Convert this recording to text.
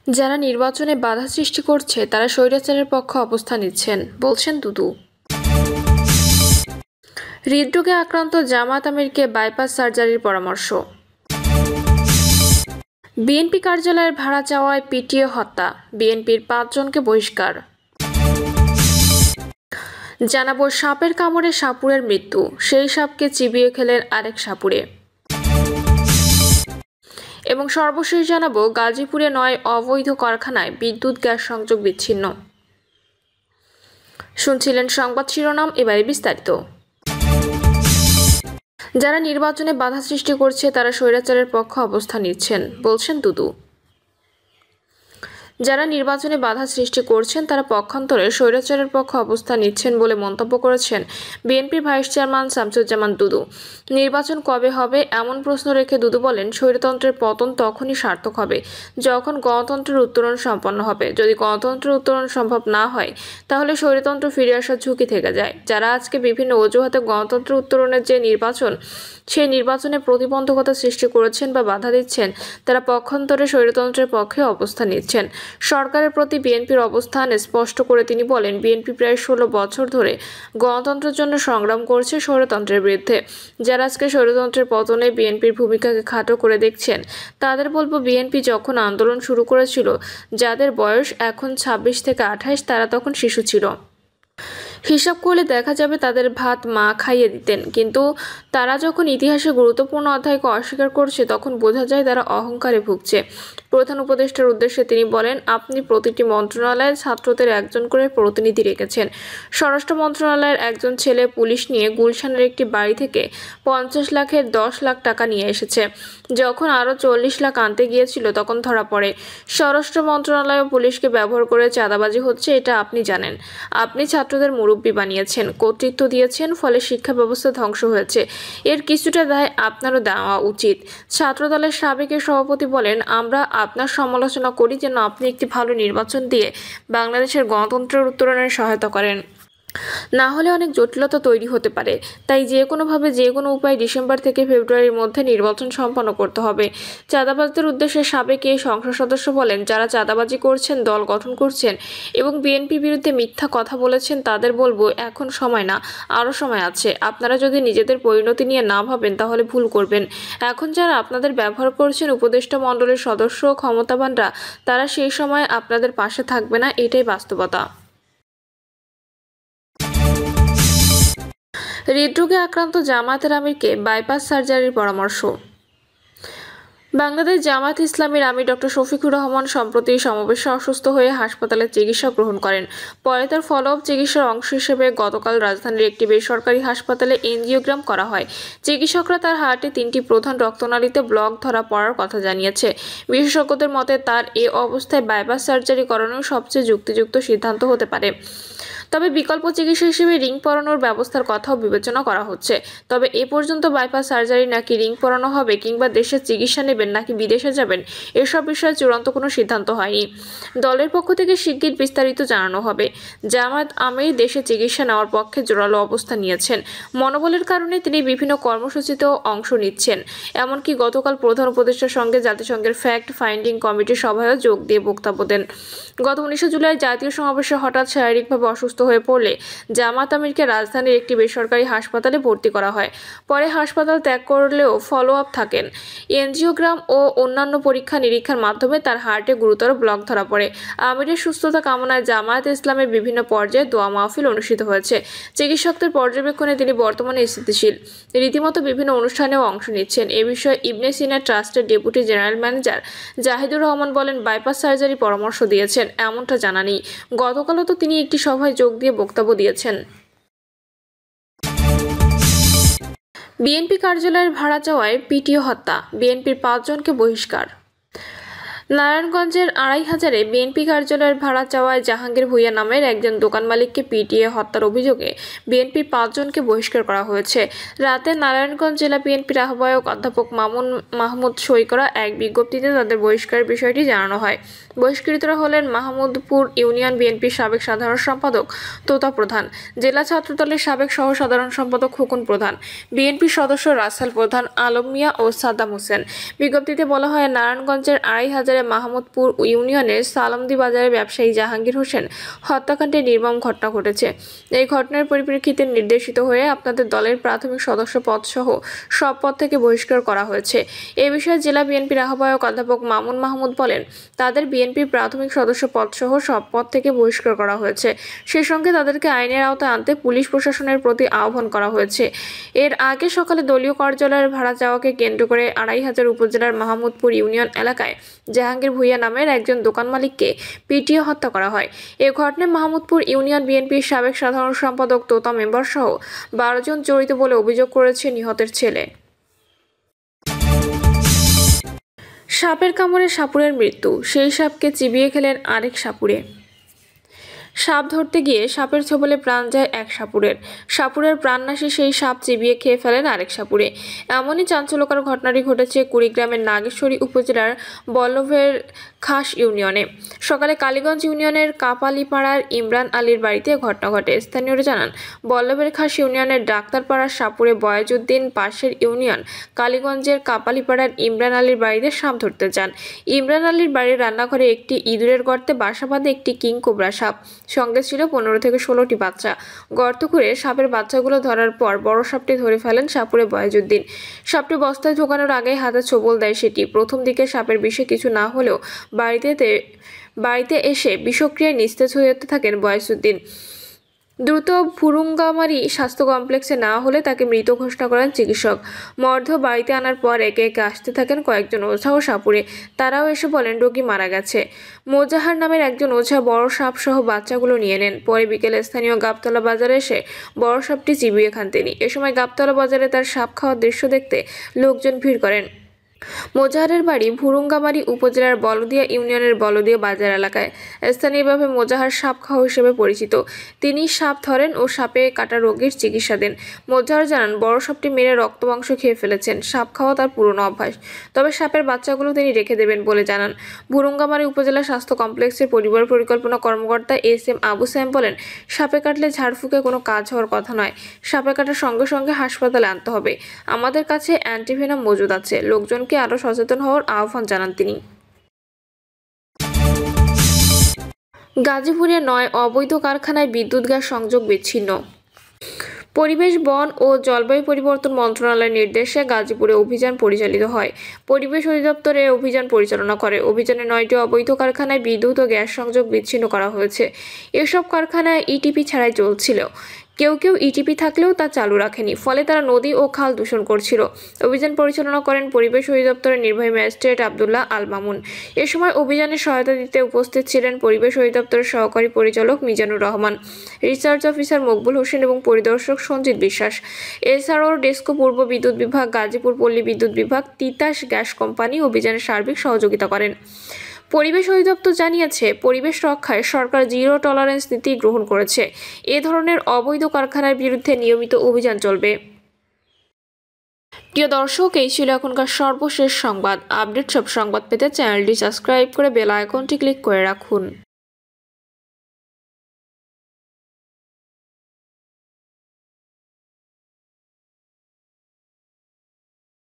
যারা নির্বাচনে বাধা সৃষ্টি করছে তারা স্বৈরাচারের পক্ষে অবস্থান নিচ্ছেন, বলছেন দুদু। হৃদরোগে আক্রান্ত জামায়াত আমিরকে বাইপাস সার্জারির পরামর্শ। বিএনপি কার্যালয়ের ভাড়া চাওয়ায় পিটিয়ে হত্যা, বিএনপির 5 জনকে বহিষ্কার। জানাবো সাপের কামড়ে সাপুড়ের মৃত্যু, সেই সাপকে চিবিয়ে খেলেন আরেক সাপুড়ে। এবং সর্বশেষ জানাবো গাজীপুরে 9 অবৈধ কারখানায় বিদ্যুৎ গ্যাস সংযোগ বিচ্ছিন্ন। শুনছিলেন সংবাদ শিরোনাম, এবারে বিস্তারিত। যারা নির্বাচনে বাধা সৃষ্টি করছে তারা স্বৈরাচারের পক্ষে অবস্থান নিচ্ছেন, বলছেন দুদু। যারা নির্বাচনে বাধা সৃষ্টি করছেন তারা পক্ষান্তরে স্বৈরাচারের পক্ষে অবস্থান নিচ্ছেন বলে মন্তব্য করেছেন বিএনপির ভাইস চেয়ারম্যান শামসুজ্জামান দুদু। নির্বাচন কবে হবে এমন প্রশ্ন রেখে দুদু বলেন, স্বৈরতন্ত্রের পতন তখনই সার্থক হবে যখন গণতন্ত্রের উত্তরণ সম্পন্ন হবে। যদি গণতন্ত্রের উত্তরণ সম্ভব না হয় তাহলে স্বৈরতন্ত্র ফিরে আসার ঝুঁকি থেকে যায়। যারা আজকে বিভিন্ন অজুহাতে গণতন্ত্রের উত্তরণের যে নির্বাচন, সেই নির্বাচনে প্রতিবন্ধকতা সৃষ্টি করেছেন বা বাধা দিচ্ছেন তারা পক্ষান্তরে স্বৈরতন্ত্রের পক্ষে অবস্থান নিচ্ছেন। সরকারের প্রতি বিএনপির অবস্থান স্পষ্ট করে তিনি বলেন, বিএনপি প্রায় 16 বছর ধরে গণতন্ত্রের জন্য সংগ্রাম করছে স্বৈরতন্ত্রের বিরুদ্ধে। যারা আজকে স্বৈরতন্ত্রের পতনে বিএনপির ভূমিকাকে খাটো করে দেখছেন তাদের বলবো, বিএনপি যখন আন্দোলন শুরু করেছিল যাদের বয়স এখন 26 থেকে 28 তারা তখন শিশু ছিল। হিসাব করলে দেখা যাবে তাদের ভাত মা খাইয়ে দিতেন, কিন্তু তারা যখন ইতিহাসে গুরুত্বপূর্ণ অধ্যায়কে অস্বীকার করছে তখন বোঝা যায় তারা অহংকারে ভুগছে। প্রধান উপদেষ্টার উদ্দেশ্যে তিনি বলেন, আপনি প্রতিটি মন্ত্রণালয়ের ছাত্রদের একজন করে প্রতিনিধি রেখেছেন। স্বরাষ্ট্র মন্ত্রণালয়ের একজন ছেলে পুলিশ নিয়ে গুলশানের একটি বাড়ি থেকে 50 লাখের 10 লাখ টাকা নিয়ে এসেছে। যখন আরও 40 লাখ আনতে গিয়েছিল তখন ধরা পড়ে। স্বরাষ্ট্র মন্ত্রণালয় পুলিশকে ব্যবহার করে চাঁদাবাজি হচ্ছে, এটা আপনি জানেন। আপনি ছাত্রদের মুরব্বি বানিয়েছেন, কর্তৃত্ব দিয়েছেন, ফলে শিক্ষা ব্যবস্থা ধ্বংস হয়েছে। এর কিছুটা দায় আপনারও দেওয়া উচিত। ছাত্রদলের সাবেক সভাপতি বলেন, আমরা আপনার সমালোচনা করি যেন আপনি একটি ভালো নির্বাচন দিয়ে বাংলাদেশের গণতন্ত্রের উত্তরণের সহায়তা করেন, না হলে অনেক জটিলতা তৈরি হতে পারে। তাই যে কোনোভাবে যে কোনো উপায়ে ডিসেম্বর থেকে ফেব্রুয়ারির মধ্যে নির্বাচন সম্পন্ন করতে হবে। চাঁদাবাজদের উদ্দেশ্যে সাবেক এই সংসদ সদস্য বলেন, যারা চাঁদাবাজি করছেন, দল গঠন করছেন এবং বিএনপি বিরুদ্ধে মিথ্যা কথা বলেছেন তাদের বলবো, এখন সময় না, আরও সময় আছে। আপনারা যদি নিজেদের পরিণতি নিয়ে না ভাবেন তাহলে ভুল করবেন। এখন যারা আপনাদের ব্যবহার করছেন উপদেষ্টা মণ্ডলের সদস্য ক্ষমতাবানরা, তারা সেই সময় আপনাদের পাশে থাকবে না, এটাই বাস্তবতা। হৃদরোগে আক্রান্ত জামায়াতের আমিরকে বাইপাস সার্জারির পরামর্শ। বাংলাদেশ জামায়াত ইসলামীর আমির ডক্টর শফিকুর রহমান সম্প্রতি সমাবেশে অসুস্থ হয়ে হাসপাতালে চিকিৎসা গ্রহণ করেন। পরে তার ফলো আপ চিকিৎসার অংশ হিসেবে গতকাল রাজধানীর একটি বেসরকারি হাসপাতালে এনজিওগ্রাম করা হয়। চিকিৎসকরা তার হার্টে 3টি প্রধান রক্তনালীতে ব্লক ধরা পড়ার কথা জানিয়েছে। বিশেষজ্ঞদের মতে তার এ অবস্থায় বাইপাস সার্জারি করানোর সবচেয়ে যুক্তিযুক্ত সিদ্ধান্ত হতে পারে। তবে বিকল্প চিকিৎসা হিসেবে রিং পরানোর ব্যবস্থার কথাও বিবেচনা করা হচ্ছে। তবে এ পর্যন্ত বাইপাস সার্জারি নাকি রিং পরানো হবে কিংবা দেশে চিকিৎসা নেবেন নাকি বিদেশে যাবেন, এসব বিষয়ে চূড়ান্ত কোনো সিদ্ধান্ত হয়নি। দলের পক্ষ থেকে শিগগির বিস্তারিত জানানো হবে। জামায়াত আমির দেশে চিকিৎসা নেওয়ার পক্ষে জোরালো অবস্থান নিয়েছেন। মনোবলের কারণে তিনি বিভিন্ন কর্মসূচিতেও অংশ নিচ্ছেন। এমনকি গতকাল প্রধান উপদেষ্টার সঙ্গে জাতিসংঘের ফ্যাক্ট ফাইন্ডিং কমিটির সভায়ও যোগ দিয়ে বক্তব্য দেন। গত 19 জুলাই জাতীয় সমাবেশে হঠাৎ শারীরিকভাবে অসুস্থ হয়ে পড়লে জামায়াত আমিরকে রাজধানীর একটি বেসরকারি হাসপাতালে ভর্তি করা হয়। পরে হাসপাতাল ত্যাগ করলেও ফলো আপ থাকেন। এনজিওগ্রাম ও অন্যান্য পরীক্ষা নিরীক্ষার মাধ্যমে তার হার্টে গুরুতর ব্লক ধরা পড়ে। আমিরের সুস্থতা কামনায় জামায়াত ইসলামের বিভিন্ন পর্যায়ে দোয়া মাহফিল অনুষ্ঠিত হয়েছে। চিকিৎসকদের পর্যবেক্ষণে তিনি বর্তমানে স্থিতিশীল, রীতিমতো বিভিন্ন অনুষ্ঠানেও অংশ নিচ্ছেন। এ বিষয়ে ইবনে সিনা ট্রাস্টের deputy general manager Zahidur Rahman বলেন, বাইপাস সার্জারি পরামর্শ দিয়েছেন এমনটা জানা নেই। গতকালও তো তিনি একটি সভায় যোগ দিয়ে বক্তব্য দিয়েছেন। বিএনপি কার্যালয়ের ভাড়া চাওয়ায় পিটিয়ে হত্যা, বিএনপির 5 জনকে বহিষ্কার। নারায়ণগঞ্জের 2500-এ বিএনপি কার্যালয়ের ভাড়া চাওয়ায় জাহাঙ্গীর ভূঁইয়া নামের একজন দোকান মালিককে পিটিয়ে হত্যার অভিযোগে বিএনপির 5 জনকে বহিষ্কার করা হয়েছে। রাতে নারায়ণগঞ্জ জেলা বিএনপির আহ্বায়ক অধ্যাপক মামুন মাহমুদ সই করা এক বিজ্ঞপ্তিতে তাদের বহিষ্কারের বিষয়টি জানানো হয়। বহিষ্কৃতরা হলেন মাহমুদপুর ইউনিয়ন বিএনপির সাবেক সাধারণ সম্পাদক তোতা প্রধান, জেলা ছাত্রদলের সাবেক সহ সাধারণ সম্পাদক খোকন প্রধান, বিএনপির সদস্য রাসেল প্রধান, আলম মিয়া ও সাদ্দাম হোসেন। বিজ্ঞপ্তিতে বলা হয়, নারায়ণগঞ্জের 2500-এ উপজেলার মাহমুদপুর ইউনিয়নের সালামদি বাজারের ব্যবসায়ী জাহাঙ্গীর হোসেন হত্যাকাণ্ডের নির্মম ঘটনা ঘটেছে। এই ঘটনার পরিপ্রেক্ষিতে নির্দেশিত হয়ে আপনাদের দলের প্রাথমিক সদস্য পদসহ সব পদ থেকে বহিষ্কার করা হয়েছে। এ বিষয়ে জেলা বিএনপির আহ্বায়ক অধ্যাপক মামুন মাহমুদ বলেন, তাদের বিএনপির প্রাথমিক সদস্য পদসহ সব পদ থেকে বহিষ্কার করা হয়েছে। সেই সঙ্গে তাদেরকে আইনের আওতায় আনতে পুলিশ প্রশাসনের প্রতি আহ্বান করা হয়েছে। এর আগে সকালে দলীয় কার্যালয়ের ভাড়া চাওয়াকে কেন্দ্র করে ২৫০০ উপজেলার মাহমুদপুর ইউনিয়ন এলাকায় জাহাঙ্গীর ভূঁইয়া নামের একজন দোকান মালিককে পিটিয়ে হত্যা করা হয়। এ ঘটনায় মাহমুদপুর ইউনিয়ন বিএনপির সাবেক সাধারণ সম্পাদক তোতা মেম্বার সহ ১২ জন জড়িত বলে অভিযোগ করেছে নিহতের ছেলে। সাপের কামড়ে সাপুড়ের মৃত্যু, সেই সাপকে চিবিয়ে খেলেন আরেক সাপুড়ে। সাপ ধরতে গিয়ে সাপের ছোবলে প্রাণ যায় এক সাপুড়ের। সাপুড়ের প্রাণনাশী সেই সাপ চিবিয়ে খেয়ে ফেলেন আরেক সাপুড়ে। এমনই চাঞ্চল্যকর ঘটনাটি ঘটেছে কুড়িগ্রামের নাগেশ্বরী উপজেলার বল্লভের খাস ইউনিয়নে। সকালে কালীগঞ্জ ইউনিয়নের কাপালিপাড়ার ইমরান আলীর বাড়িতে ঘটনা ঘটে। স্থানীয়রা জানান, বল্লভের খাস ইউনিয়নের ডাক্তারপাড়ার সাপুড়ে বয়াজউদ্দিন পাশের ইউনিয়ন কালীগঞ্জের কাপালিপাড়ার ইমরান আলীর বাড়িতে সাপ ধরতে যান। ইমরান আলীর বাড়ির রান্নাঘরে একটি ইঁদুরের গর্তে বাসা বাঁধে একটি কিং কোবরা সাপ। সঙ্গে ছিল ১৫ থেকে ১৬টি বাচ্চা। গর্ত করে সাপের বাচ্চাগুলো ধরার পর বড় সাপটি ধরে ফেলেন সাপুড়ে বয়াজউদ্দিন। সাপটি বস্তায় ঢোকানোর আগে হাতে ছোবল দেয় সেটি। প্রথম দিকে সাপের বিষে কিছু না হলেও বাড়িতে এসে বিষক্রিয়ায় নিস্তেজ হয়ে যেতে থাকেন বয়াজউদ্দিন। দ্রুত ভুরুঙ্গামারী স্বাস্থ্য কমপ্লেক্সে নেওয়া হলে তাকে মৃত ঘোষণা করেন চিকিৎসক। মরদেহ বাড়িতে আনার পর একে একে আসতে থাকেন কয়েকজন ওঝা ও সাপুড়ে। তারাও এসে বলেন রোগী মারা গেছে। মোজাহার নামের একজন ওঝা বড় সাপ সহ বাচ্চাগুলো নিয়ে নেন। পরে বিকেলে স্থানীয় গাবতলা বাজারে এসে বড় সাপটি চিবিয়ে খান তিনি। এ সময় গাবতলা বাজারে তার সাপ খাওয়ার দৃশ্য দেখতে লোকজন ভিড় করেন। মোজাহারের বাড়ি ভুরুঙ্গামারী উপজেলার বলদিয়া ইউনিয়নের বলদিয়া বাজার এলাকায়। স্থানীয়ভাবে মোজাহার সাপ খাওয়া হিসেবে পরিচিত। তিনি সাপ ধরেন ও সাপে কাটা রোগীর চিকিৎসা দেন। মোজাহার জানান, বড় সাপটি মেরে রক্ত মাংস খেয়ে ফেলেছেন। সাপ খাওয়া তার পুরনো অভ্যাস, তবে সাপের বাচ্চাগুলো তিনি রেখে দেবেন বলে জানান। ভুরুঙ্গামারী উপজেলা স্বাস্থ্য কমপ্লেক্সের পরিবার পরিকল্পনা কর্মকর্তা এস.এম. আবু সায়েম বলেন, সাপে কাটলে ঝাড়ফুঁকে কোনো কাজ হওয়ার কথা নয়। সাপে কাটার সঙ্গে সঙ্গে হাসপাতালে আনতে হবে। আমাদের কাছে অ্যান্টিভেনাম মজুদ আছে। লোকজন আরো সচেতন হওয়ার আহ্বান জানান তিনি। গাজীপুরে ৯ অবৈধ কারখানায় বিদ্যুৎ গ্যাস সংযোগ বিচ্ছিন্ন। পরিবেশ, বন ও জলবায়ু পরিবর্তন মন্ত্রণালয়ের নির্দেশে গাজীপুরে অভিযান পরিচালিত হয়। পরিবেশ অধিদপ্তর এ অভিযান পরিচালনা করে। অভিযানে ৯টি অবৈধ কারখানায় বিদ্যুৎ ও গ্যাস সংযোগ বিচ্ছিন্ন করা হয়েছে। এসব কারখানায় ইটিপি ছাড়াই চলছিল। কেউ ইটিপি থাকলেও তা চালু রাখেনি, ফলে তারা নদী ও খাল দূষণ করছিল। অভিযান পরিচালনা করেন পরিবেশ অধিদপ্তরের নির্বাহী ম্যাজিস্ট্রেট আব্দুল্লাহ আল মামুন। এ সময় অভিযানে সহায়তা দিতে উপস্থিত ছিলেন পরিবেশ অধিদপ্তরের সহকারী পরিচালক মিজানুর রহমান, রিসার্চ অফিসার মকবুল হোসেন এবং পরিদর্শক সঞ্জিত বিশ্বাস। এছাড়াও ডেস্কো পূর্ব বিদ্যুৎ বিভাগ, গাজীপুর পল্লী বিদ্যুৎ বিভাগ, তিতাস গ্যাস কোম্পানি অভিযানে সার্বিক সহযোগিতা করেন। পরিবেশ অধিদপ্তর জানিয়েছে, পরিবেশ রক্ষায় সরকার জিরো টলারেন্স নীতি গ্রহণ করেছে। এ ধরনের অবৈধ কারখানার বিরুদ্ধে নিয়মিত অভিযান চলবে। প্রিয় দর্শক, এই ছিল এখনকার সর্বশেষ সংবাদ। আপডেট সব সংবাদ পেতে চ্যানেলটি সাবস্ক্রাইব করে বেল আইকনটি ক্লিক করে রাখুন।